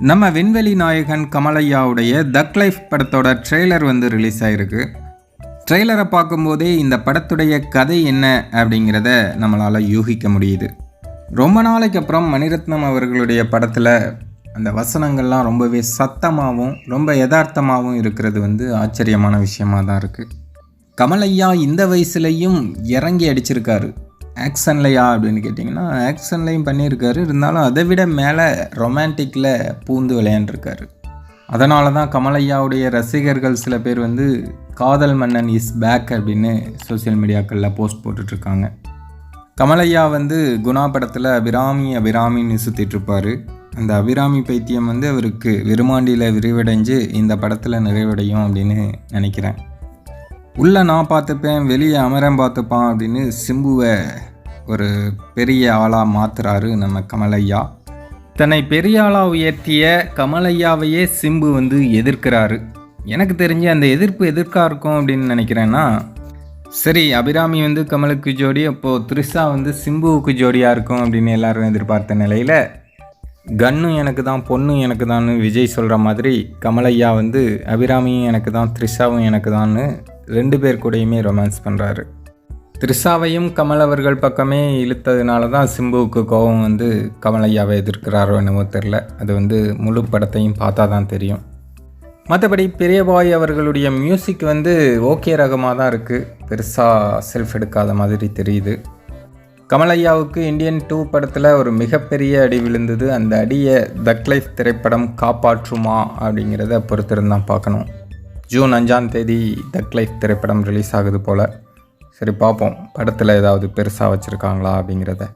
நம்ம விண்வெளி நாயகன் கமலையாவுடைய தக் லைஃப் படத்தோட ட்ரெய்லர் ரிலீஸ் ஆகிருக்கு. ட்ரெய்லரை பார்க்கும்போதே இந்த படத்துடைய கதை என்ன அப்படிங்கிறத நம்மளால் யூகிக்க முடியுது. ரொம்ப நாளைக்கு அப்புறம் மணிரத்னம் அவர்களுடைய படத்தில் அந்த வசனங்கள்லாம் ரொம்பவே சத்தமாகவும் ரொம்ப யதார்த்தமாகவும் இருக்கிறது ஆச்சரியமான விஷயமாக தான் இருக்குது. கமலையா இந்த வயசுலையும் இறங்கி அடிச்சிருக்காரு. ஆக்ஷன்லையா அப்படின்னு கேட்டிங்கன்னா ஆக்ஷன்லையும் பண்ணியிருக்காரு. இருந்தாலும் அதை விட மேலே ரொமான்டிக்கில் பூந்து விளையாண்டுருக்காரு. அதனால தான் கமலையாவுடைய ரசிகர்கள் சில பேர் காதல் மன்னன் இஸ் பேக் அப்படின்னு சோசியல் மீடியாக்களில் போஸ்ட் போட்டுட்ருக்காங்க. கமலையா குணா படத்தில் அபிராமின்னு சுற்றிட்டுருப்பார். அந்த அபிராமி பைத்தியம் அவருக்கு விருமாண்டியில் விரிவடைஞ்சு இந்த படத்தில் நிறைவடையும் அப்படின்னு நினைக்கிறேன். உள்ளே நான் பார்த்துப்பேன், வெளியே அமரன் பார்த்துப்பான் அப்படின்னு சிம்புவை ஒரு பெரிய ஆளாக மாற்றுறாரு நம்ம கமலையா. தன்னை பெரிய ஆளாக உயர்த்திய கமலையாவையே சிம்பு எதிர்க்கிறாரு. எனக்கு தெரிஞ்சு அந்த எதிர்ப்பு எதற்காக இருக்கும் அப்படின்னு நினைக்கிறேன்னா, சரி அபிராமி கமலுக்கு ஜோடி, அப்போது த்ரிஷா சிம்புவுக்கு ஜோடியாக இருக்கும் அப்படின்னு எல்லாரும் எதிர்பார்த்த நிலையில் கன்னும் எனக்கு தான் பொண்ணும் எனக்கு தான்னு விஜய் சொல்கிற மாதிரி கமலையா அபிராமியும் எனக்கு தான் த்ரிஷாவும் எனக்கு தான்னு 2 பேர் கூடயுமே ரொமான்ஸ் பண்ணுறாரு. த்ரிஷாவையும் கமல் அவர்கள் பக்கமே இழுத்ததுனால தான் சிம்புவுக்கு கோபம் கமலையாவை எதிர்க்கிறாரோ என்னமோ தெரில. அது முழு படத்தையும் பார்த்தா தான் தெரியும். மற்றபடி பெரியபாய் அவர்களுடைய மியூசிக் ஓகே ரகமாக தான் இருக்குது. பெருசாக செல்ஃப் எடுக்காத மாதிரி தெரியுது. கமலையாவுக்கு இந்தியன் 2 படத்தில் ஒரு மிகப்பெரிய அடி விழுந்தது. அந்த அடியை தக் லைஃப் திரைப்படம் காப்பாற்றுமா அப்படிங்கிறத பொறுத்திருந்தான் பார்க்கணும். ஜூன் 5ஆம் தேதி தக் லைஃப் திரைப்படம் ரிலீஸ் ஆகுது போல். சரி பார்ப்போம் படத்தில் ஏதாவது பெருசாக வச்சுருக்காங்களா அப்படிங்கிறத.